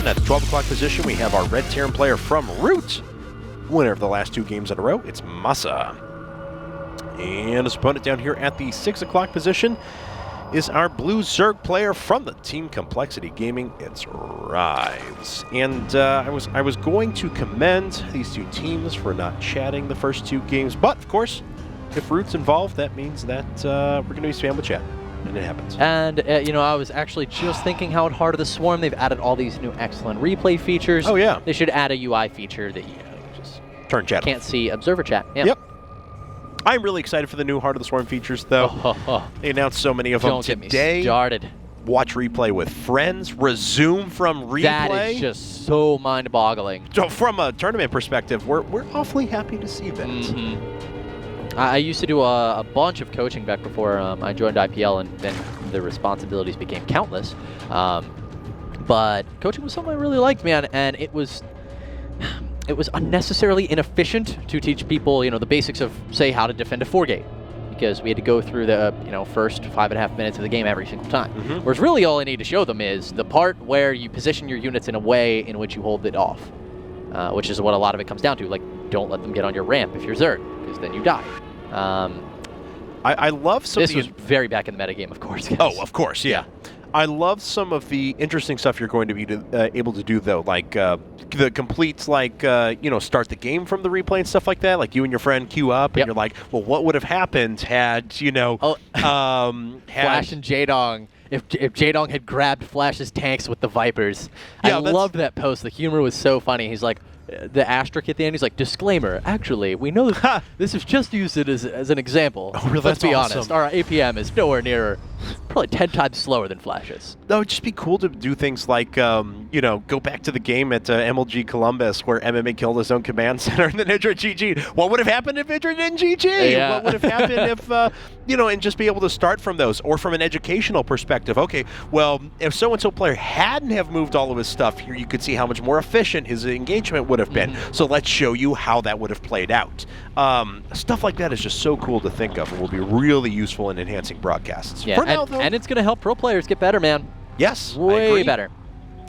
And at the 12 o'clock position, we have our Red Terran player from Root. Winner of the last 2 games in a row, it's Masa. And his opponent down here at the 6 o'clock position is our Blue Zerg player from the Team Complexity Gaming, it's Rise. And I was going to commend these 2 teams for not chatting the first 2 games, but of course, if Root's involved, that means that we're going to be spam with chat. And it happens. And, you know, I was actually just thinking how at Heart of the Swarm, they've added all these new excellent replay features. Oh, yeah. They should add a UI feature that, you know, just turn chat can't off. see observer chat. Yeah. Yep. I'm really excited for the new Heart of the Swarm features, though. They announced so many of them today. Don't get me started. Watch replay with friends. Resume from replay. That is just so mind-boggling. So from a tournament perspective, we're awfully happy to see that. I used to do a bunch of coaching back before I joined IPL, and then the responsibilities became countless. But coaching was something I really liked, man, and it was unnecessarily inefficient to teach people, you know, the basics of, say, how to defend a 4-gate, because we had to go through the, you know, first 5.5 minutes of the game every single time. Whereas really all I need to show them is the part where you position your units in a way in which you hold it off, which is what a lot of it comes down to. Like, don't let them get on your ramp if you're Zerg, because then you die. I love some this of the... was very back in the metagame, of course, guys. Oh, of course, yeah. I love some of the interesting stuff you're going to be able to do, though, like the complete, like, you know, start the game from the replay and stuff like that. Like, you and your friend queue up, and you're like, well, what would have happened had, you know... Flash and Jaedong. If Jaedong had grabbed Flash's tanks with the Vipers. Yeah, I loved that post. The humor was so funny. He's like, the asterisk at the end, he's like, disclaimer, actually, we know that this is just used as an example. Oh, really? Let's be awesome. honest. Our APM is nowhere near, probably 10 times slower than Flash's. That would just be cool to do things like, you know, go back to the game at MLG Columbus where MMA killed his own command center and then Idra GG. What would have happened if Idra didn't GG? Yeah. What would have happened if, you know, and just be able to start from those. Or from an educational perspective, okay, well, if so-and-so player hadn't have moved all of his stuff here, you could see how much more efficient his engagement would have been. So let's show you how that would have played out. Stuff like that is just so cool to think of and will be really useful in enhancing broadcasts. Yeah, For now, though, and it's going to help pro players get better, man. Yes, Way I agree. better.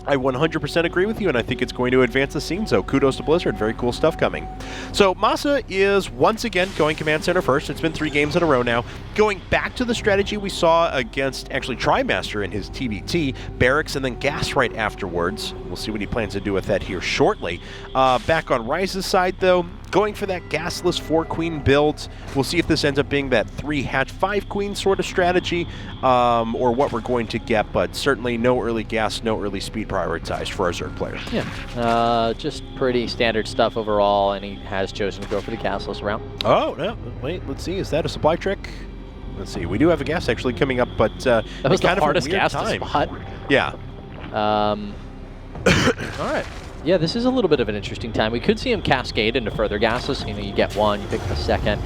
I 100% agree with you, and I think it's going to advance the scene, so kudos to Blizzard. Very cool stuff coming. So Masa is once again going Command Center first. It's been 3 games in a row now. Going back to the strategy we saw against, actually, Trimaster in his TBT, Barracks and then Gas right afterwards. We'll see what he plans to do with that here shortly. Back on Rise's side, though, going for that gasless 4-queen build. We'll see if this ends up being that 3-hatch 5-queen sort of strategy, or what we're going to get, but certainly no early gas, no early speed prioritized for our Zerg player. Yeah, just pretty standard stuff overall, and he has chosen to go for the gasless route. Oh, no, wait, let's see, is that a supply trick? Let's see, we do have a gas actually coming up, but that was the kind hardest of a weird gas time. to spot. Yeah. All right. Yeah, this is a little bit of an interesting time. We could see him cascade into further gases. You know, you get one, you pick a second,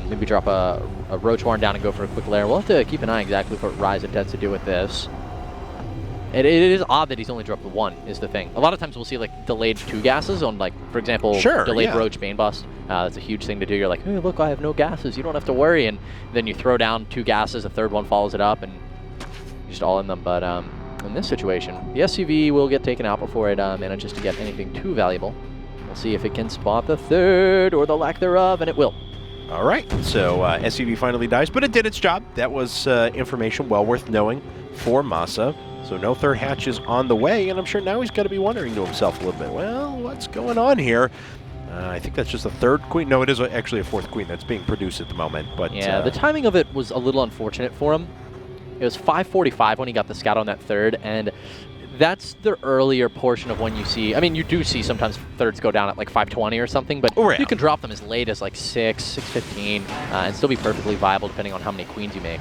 maybe drop a Roach Warren down and go for a quick lair. We'll have to keep an eye exactly what Rise intends to do with this. It is odd that he's only dropped the 1, is the thing. A lot of times we'll see, like, delayed 2 gases on, like, for example, delayed Roach Bane Bust. That's a huge thing to do. You're like, hey, look, I have no gases. You don't have to worry. And then you throw down 2 gases, a third one follows it up, and you're just all in them. But in this situation, the SCV will get taken out before it manages to get anything too valuable. We'll see if it can spot the 3rd or the lack thereof, and it will. All right, so SCV finally dies, but it did its job. That was information well worth knowing for Masa. So no 3rd hatch is on the way, and I'm sure now he's got to be wondering to himself a little bit, well, what's going on here? I think that's just a 3rd queen. No, it is actually a 4th queen that's being produced at the moment. But yeah, the timing of it was a little unfortunate for him. It was 5:45 when he got the scout on that 3rd, and that's the earlier portion of when you see, I mean, you do see sometimes 3rds go down at like 5:20 or something, but you can drop them as late as like 6:15, and still be perfectly viable depending on how many queens you make.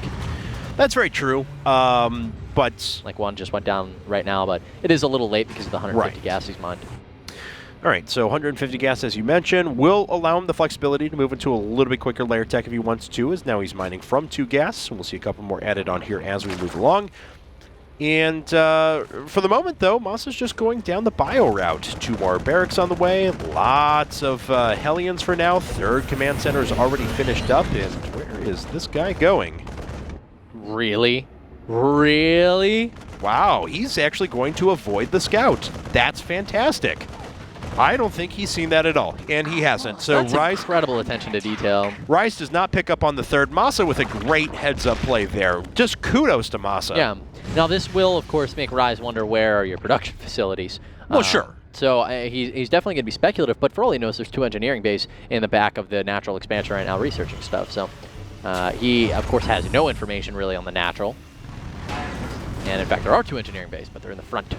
That's very true, but... Like one just went down right now, but it is a little late because of the 150 gas he's mined. All right, so 150 gas, as you mentioned, will allow him the flexibility to move into a little bit quicker layer tech if he wants to, as now he's mining from 2 gas. We'll see a couple more added on here as we move along. And for the moment, though, Masa's just going down the bio route. 2 more barracks on the way, lots of Hellions for now. 3rd command center is already finished up, and where is this guy going? Really? Really? Wow, he's actually going to avoid the scout. That's fantastic. I don't think he's seen that at all, and he hasn't. So That's Rise, incredible attention to detail. Rise does not pick up on the third. Masa with a great heads-up play there. Just kudos to Masa. Yeah. Now this will, of course, make Rise wonder where are your production facilities. Well, sure. So he's definitely going to be speculative, but for all he knows, there's 2 engineering bays in the back of the natural expansion right now researching stuff. So he, of course, has no information really on the natural. And in fact, there are 2 engineering bays, but they're in the front.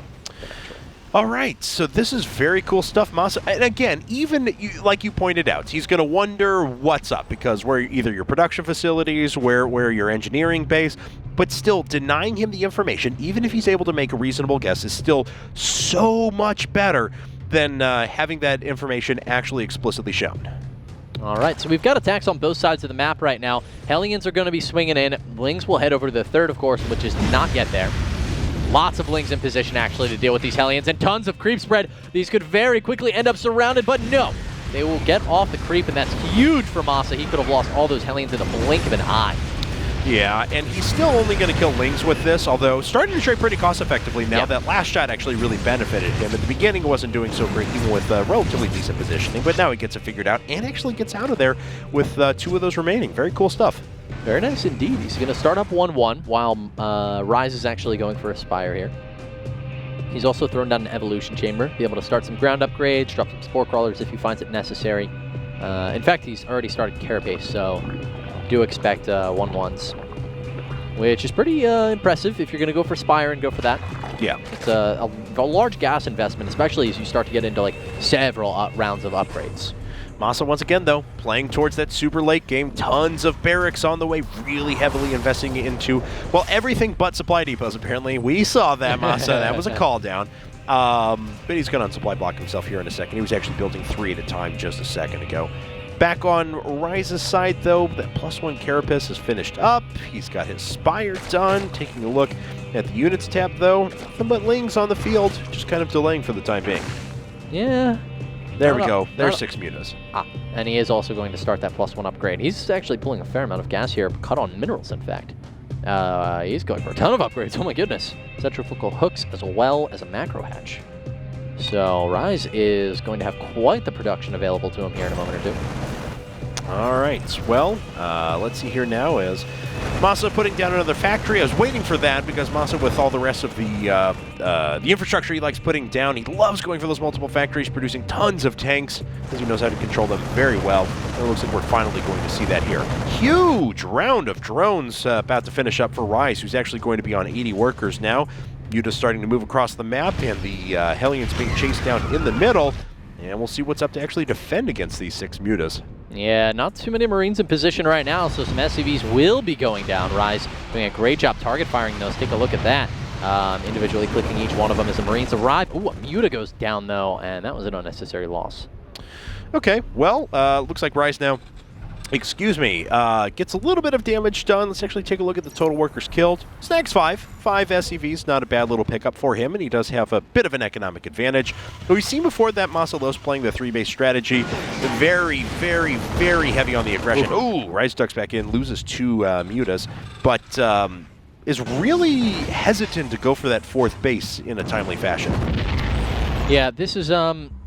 All right, so this is very cool stuff, Masa. And again, even like you pointed out, he's going to wonder what's up because where either your production facilities, where your engineering base, but still denying him the information, even if he's able to make a reasonable guess, is still so much better than having that information actually explicitly shown. All right, so we've got attacks on both sides of the map right now. Hellions are going to be swinging in. Lings will head over to the third, of course, which is not yet there. Lots of Lings in position, actually, to deal with these Hellions, and tons of creep spread. These could very quickly end up surrounded, but no. They will get off the creep, and that's huge for Masa. He could have lost all those Hellions in the blink of an eye. Yeah, and he's still only going to kill Lings with this, although starting to trade pretty cost-effectively now. That last shot actually really benefited him. At the beginning, it wasn't doing so great, even with relatively decent positioning, but now he gets it figured out and actually gets out of there with 2 of those remaining. Very cool stuff. Very nice indeed. He's going to start up 1-1 while Rise is actually going for a Spire here. He's also thrown down an Evolution Chamber, be able to start some ground upgrades, drop some Spore Crawlers if he finds it necessary. In fact, he's already started Carapace, so do expect 1-1s, which is pretty impressive if you're going to go for Spire and go for that. Yeah. It's a large gas investment, especially as you start to get into like several rounds of upgrades. Masa, once again, though, playing towards that super late game. Tons of barracks on the way, really heavily investing into, well, everything but supply depots, apparently. We saw that, Masa. That was a call down. But he's going to unsupply block himself here in a second. He was actually building 3 at a time just a second ago. Back on Rise's side, though, that +1 Carapace is finished up. He's got his Spire done. Taking a look at the units tab, though. Nothing but Lings on the field, just kind of delaying for the time being. Yeah. There we go. There's 6 mutas. And he is also going to start that +1 upgrade. He's actually pulling a fair amount of gas here, cut on minerals, in fact. He's going for a ton of upgrades. Oh my goodness. Centrifugal hooks as well as a macro hatch. So Rise is going to have quite the production available to him here in a moment or two. All right, well, let's see here now as Masa putting down another factory. I was waiting for that because Masa, with all the rest of the infrastructure he likes putting down, he loves going for those multiple factories, producing tons of tanks because he knows how to control them very well. And it looks like we're finally going to see that here. Huge round of drones about to finish up for Rise, who's actually going to be on 80 workers now. Muta's starting to move across the map, and the Hellions being chased down in the middle. And we'll see what's up to actually defend against these 6 mutas. Yeah, not too many Marines in position right now, so some SCVs will be going down. Rise doing a great job target firing those. Take a look at that. Individually clicking each one of them as the Marines arrive. Ooh, a Muta goes down, though, and that was an unnecessary loss. Okay, well, looks like Rise now, gets a little bit of damage done. Let's actually take a look at the total workers killed. Snags 5 SCVs, not a bad little pickup for him, and he does have a bit of an economic advantage. But we've seen before that Masa loves playing the 3-base strategy. Very, very, very heavy on the aggression. Ooh, Rise ducks back in, loses 2 mutas, but is really hesitant to go for that 4th base in a timely fashion. Yeah, this is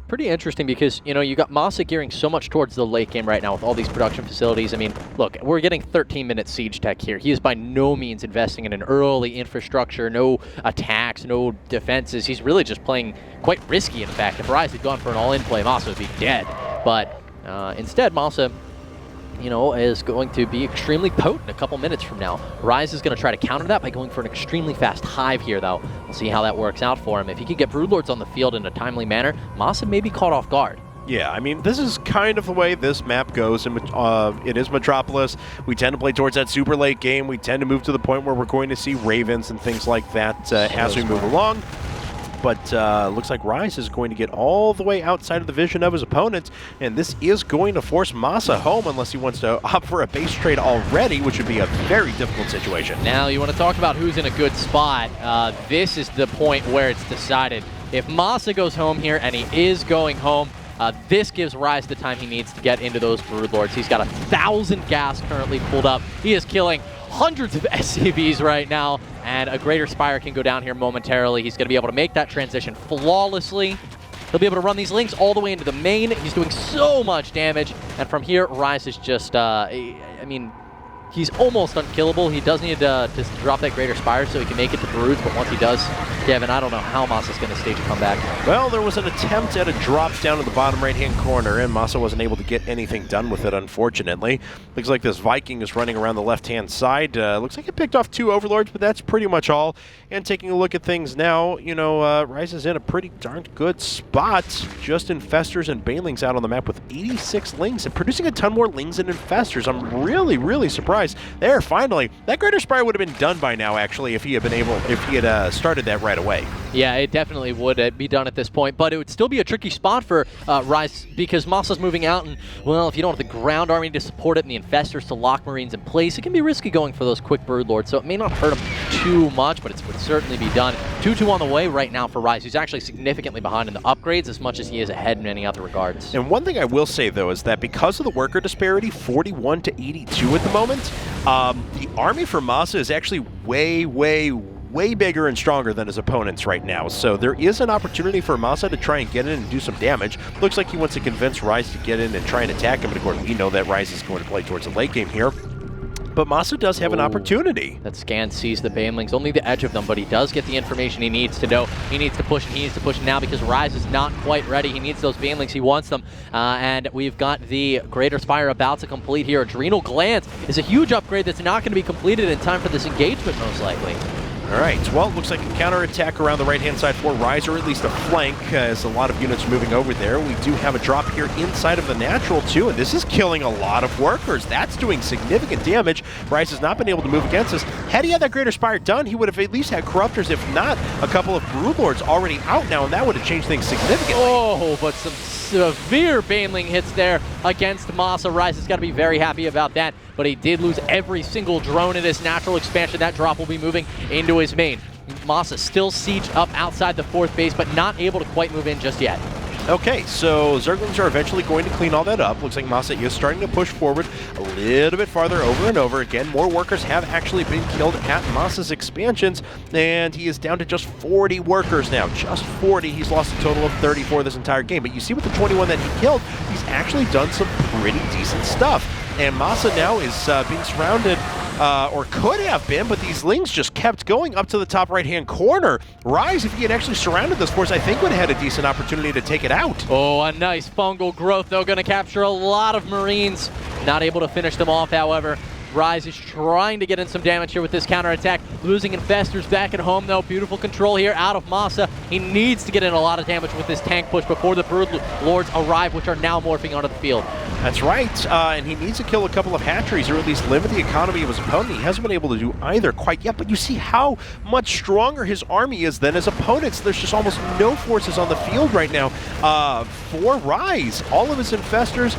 pretty interesting because, you know, you got Masa gearing so much towards the late game right now with all these production facilities. I mean, look, we're getting 13-minute siege tech here. He is by no means investing in an early infrastructure, no attacks, no defenses. He's really just playing quite risky, in fact. If Rise had gone for an all-in play, Masa would be dead. But instead, Masa, you know, is going to be extremely potent a couple minutes from now. Rise is going to try to counter that by going for an extremely fast hive here, though. We'll see how that works out for him. If he can get Broodlords on the field in a timely manner, Masa may be caught off guard. Yeah, I mean, this is kind of the way this map goes, and it is Metropolis. We tend to play towards that super late game. We tend to move to the point where we're going to see Ravens and things like that as we move along. But looks like Rise is going to get all the way outside of the vision of his opponent, and this is going to force Masa home unless he wants to opt for a base trade already, which would be a very difficult situation. Now, you want to talk about who's in a good spot. This is the point where it's decided. If Masa goes home here, and he is going home, this gives Rise the time he needs to get into those Broodlords. He's got 1,000 gas currently pulled up. He is killing hundreds of SCVs right now, and a Greater Spire can go down here momentarily. He's going to be able to make that transition flawlessly. He'll be able to run these links all the way into the main. He's doing so much damage, and from here, Rise is just, I mean, he's almost unkillable. He does need to drop that Greater Spire so he can make it to Broods, but once he does, Kevin, I don't know how Masa's going to stage a comeback. Well, there was an attempt at a drop down in the bottom right-hand corner, and Masa wasn't able to get anything done with it, unfortunately. Looks like this Viking is running around the left-hand side. Looks like it picked off 2 Overlords, but that's pretty much all. And taking a look at things now, you know, Rise is in a pretty darn good spot. Just Infestors and Banelings out on the map with 86 Lings, and producing a ton more Lings and Infestors. I'm really, really surprised. There, finally. That Greater Spire would have been done by now, actually, if he had started that right away. Yeah, it definitely would be done at this point, but it would still be a tricky spot for Rise because Masa's moving out, and, well, if you don't have the ground army to support it and the Infestors to lock Marines in place, it can be risky going for those quick Broodlords, so it may not hurt him too much, but it would certainly be done. 2-2 on the way right now for Rise, who's actually significantly behind in the upgrades as much as he is ahead in many other regards. And one thing I will say, though, is that because of the worker disparity, 41 to 82 at the moment, the army for Masa is actually way bigger and stronger than his opponents right now. So there is an opportunity for Masa to try and get in and do some damage. Looks like he wants to convince Rise to get in and try and attack him. But of course, we know that Rise is going to play towards the late game here. But Masa does have an opportunity. That scan sees the Banelings, only the edge of them, but he does get the information he needs to know. He needs to push, and he needs to push now because Rise is not quite ready. He needs those Banelings, he wants them. And we've got the Greater Spire about to complete here. Adrenal Glands is a huge upgrade that's not going to be completed in time for this engagement, most likely. All right, well, it looks like a counterattack around the right-hand side for Rise, or at least a flank, as a lot of units moving over there. We do have a drop here inside of the natural, too, and this is killing a lot of workers. That's doing significant damage. Rise has not been able to move against us. Had he had that Greater Spire done, he would have at least had Corruptors, if not a couple of Broodlords already out now, and that would have changed things significantly. Oh, but some severe Baneling hits there against Masa. Rise has got to be very happy about that, but he did lose every single drone in his natural expansion. That drop will be moving into his main. Masa still sieged up outside the 4th base, but not able to quite move in just yet. Okay, so Zerglings are eventually going to clean all that up. Looks like Masa is starting to push forward a little bit farther over and over. Again, more workers have actually been killed at Masa's expansions, and he is down to just 40 workers now. Just 40. He's lost a total of 34 this entire game. But you see with the 21 that he killed, he's actually done some pretty decent stuff. And Masa now is being surrounded, or could have been, but these Lings just kept going up to the top right-hand corner. Rise, if he had actually surrounded this force, I think would have had a decent opportunity to take it out. Oh, a nice fungal growth, though, going to capture a lot of Marines. Not able to finish them off, however. Rise is trying to get in some damage here with this counterattack. Losing Infestors back at home, though. Beautiful control here out of Masa. He needs to get in a lot of damage with this tank push before the Broodlords arrive, which are now morphing onto the field. That's right, and he needs to kill a couple of hatcheries or at least limit the economy of his opponent. He hasn't been able to do either quite yet, but you see how much stronger his army is than his opponents. There's just almost no forces on the field right now for Rise. All of his Infestors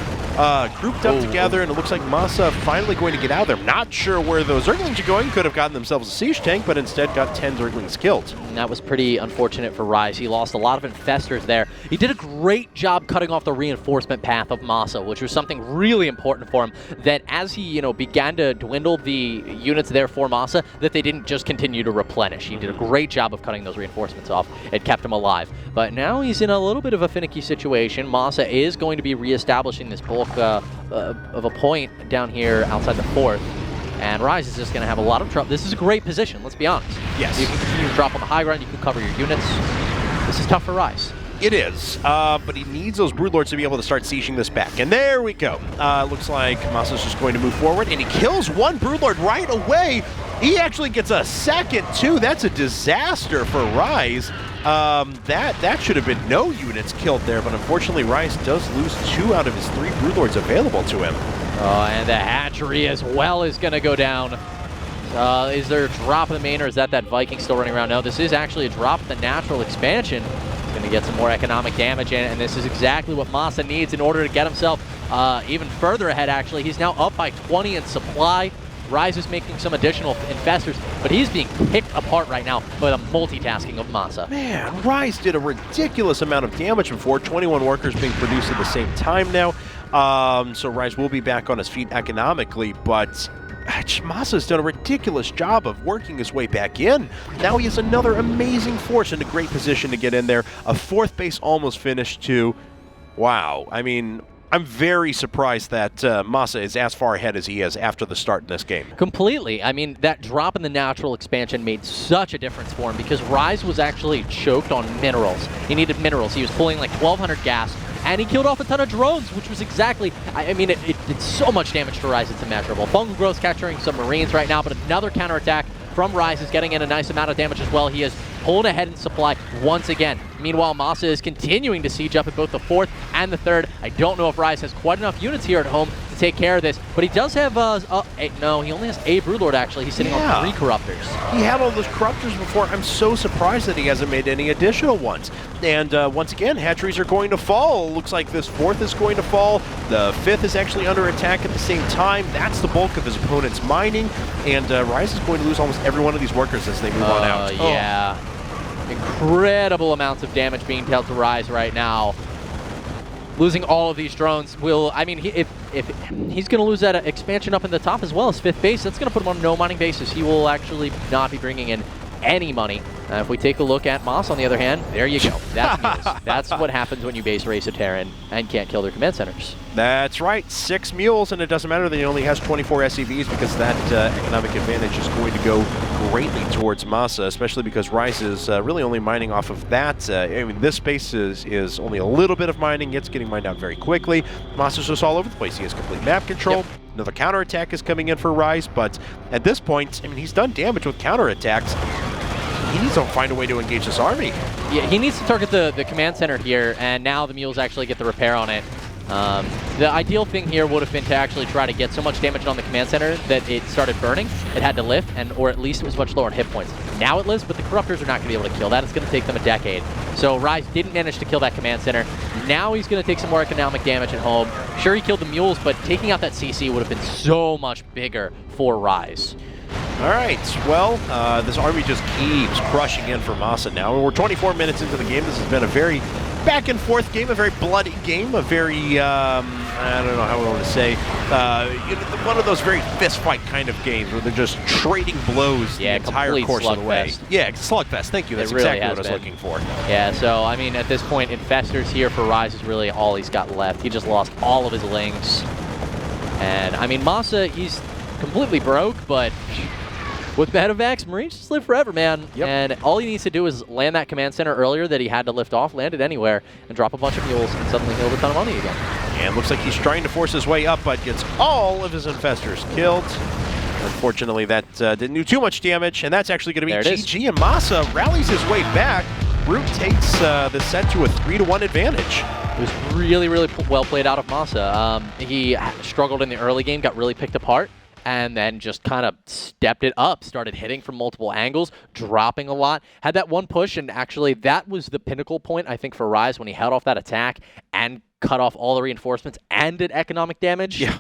grouped up together, and it looks like Masa finally going to get out there. I'm not sure where those Zerglings are going. Could have gotten themselves a siege tank, but instead got 10 Zerglings killed. And that was pretty unfortunate for Rise. He lost a lot of Infestors there. He did a great job cutting off the reinforcement path of Masa, which was something really important for him, that as he, began to dwindle the units there for Masa, that they didn't just continue to replenish. He did a great job of cutting those reinforcements off. It kept him alive. But now he's in a little bit of a finicky situation. Masa is going to be reestablishing this bulk of a point down here outside the 4th. And Rise is just going to have a lot of trouble. This is a great position, let's be honest. Yes. You can continue to drop on the high ground, you can cover your units. This is tough for Rise. It is, but he needs those Broodlords to be able to start sieging this back. And there we go. Looks like Masa's just going to move forward, and he kills one Broodlord right away. He actually gets a second, too. That's a disaster for Rise. That should have been no units killed there, but unfortunately Rise does lose 2 out of his 3 Broodlords available to him. And the hatchery as well is going to go down. Is there a drop in the main, or is that Viking still running around? No, this is actually a drop in the natural expansion. Going to get some more economic damage in, and this is exactly what Masa needs in order to get himself even further ahead, actually. He's now up by 20 in supply. Rise is making some additional Infestors, but he's being picked apart right now by the multitasking of Masa. Man, Rise did a ridiculous amount of damage before. 21 workers being produced at the same time now. So Rise will be back on his feet economically, but Masa's done a ridiculous job of working his way back in. Now he has another amazing force in a great position to get in there. A fourth base almost finished too. Wow. I mean, I'm very surprised that Masa is as far ahead as he is after the start in this game. Completely. I mean, that drop in the natural expansion made such a difference for him because Rise was actually choked on minerals. He needed minerals. He was pulling like 1,200 gas, and he killed off a ton of drones, which was exactly... I mean, it did so much damage to Rise, it's immeasurable. Fungal Growth's capturing some Marines right now, but another counterattack from Rise is getting in a nice amount of damage as well. He is pulling ahead in supply once again. Meanwhile, Masa is continuing to siege up at both the 4th and the 3rd. I don't know if Rise has quite enough units here at home to take care of this, but he does have, no, he only has a Broodlord actually. He's sitting on 3 Corruptors. He had all those Corruptors before. I'm so surprised that he hasn't made any additional ones. And once again, hatcheries are going to fall. Looks like this 4th is going to fall. The 5th is actually under attack at the same time. That's the bulk of his opponent's mining. And Rise is going to lose almost every one of these workers as they move on out. Yeah. Incredible amounts of damage being dealt to Rise right now. Losing all of these drones will, I mean, if he's going to lose that expansion up in the top as well as 5th base, that's going to put him on no mining basis. He will actually not be bringing in any money. If we take a look at Moss, on the other hand, there you go. That's mules. That's what happens when you base race a Terran and can't kill their command centers. That's right, 6 mules, and it doesn't matter that he only has 24 SCVs because that economic advantage is going to go greatly towards Masa, especially because Rise is really only mining off of that. I mean, this space is only a little bit of mining. It's getting mined out very quickly. Masa's just all over the place. He has complete map control. Yep. Another counterattack is coming in for Rise, but at this point, I mean, he's done damage with counterattacks. He needs to find a way to engage this army. Yeah, he needs to target the command center here, and now the mules actually get the repair on it. The ideal thing here would have been to actually try to get so much damage on the command center that it started burning. It had to lift, or at least it was much lower on hit points. Now it lives, but the Corruptors are not going to be able to kill that. It's going to take them a decade. So Rise didn't manage to kill that command center. Now he's going to take some more economic damage at home. Sure, he killed the mules, but taking out that CC would have been so much bigger for Rise. All right, well, this army just keeps crushing in for Masa now. We're 24 minutes into the game. This has been a very back-and-forth game, a very bloody game, a very, I don't know how I want to say, one of those very fist-fight kind of games where they're just trading blows the entire course of the way. Yeah, slugfest, thank you. That's exactly what I was looking for. Yeah, so, I mean, at this point, Infestors here for Rise is really all he's got left. He just lost all of his links. And, I mean, Masa, he's completely broke, but with Medivacs, Marines just live forever, man. Yep. And all he needs to do is land that command center earlier that he had to lift off, land it anywhere, and drop a bunch of mules, and suddenly he'll have a ton of money again. And looks like he's trying to force his way up, but gets all of his infestors killed. Unfortunately, that didn't do too much damage, and that's actually going to be GG, and Masa rallies his way back. Brute takes the set to a 3-1 advantage. It was really, really well played out of Masa. He struggled in the early game, got really picked apart, and then just kind of stepped it up, started hitting from multiple angles, dropping a lot. Had that one push, and actually that was the pinnacle point, I think, for Rise when he held off that attack and cut off all the reinforcements and did economic damage. Yeah.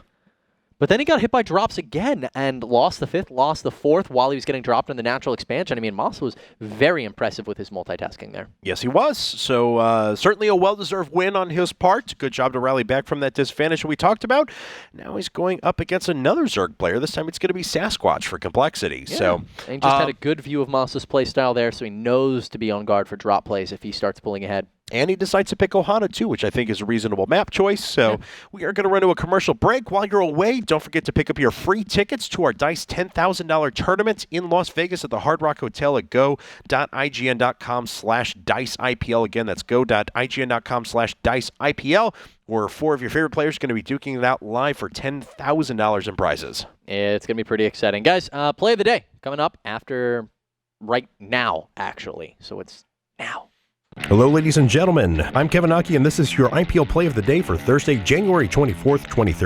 But then he got hit by drops again and lost the 5th, lost the 4th while he was getting dropped in the natural expansion. I mean, Masa was very impressive with his multitasking there. Yes, he was. So certainly a well-deserved win on his part. Good job to rally back from that disadvantage that we talked about. Now he's going up against another Zerg player. This time it's going to be Sasquatch for complexity. Yeah. So and he just had a good view of Masa's playstyle there, so he knows to be on guard for drop plays if he starts pulling ahead. And he decides to pick Ohana, too, which I think is a reasonable map choice. So we are going to run to a commercial break. While you're away, don't forget to pick up your free tickets to our DICE $10,000 tournament in Las Vegas at the Hard Rock Hotel at go.ign.com/DICEIPL. Again, that's go.ign.com/DICEIPL, where 4 of your favorite players are going to be duking it out live for $10,000 in prizes. It's going to be pretty exciting. Guys, play of the day coming up after right now, actually. So it's now. Hello, ladies and gentlemen. I'm Kevin Aki, and this is your IPL Play of the Day for Thursday, January 24th, 2013.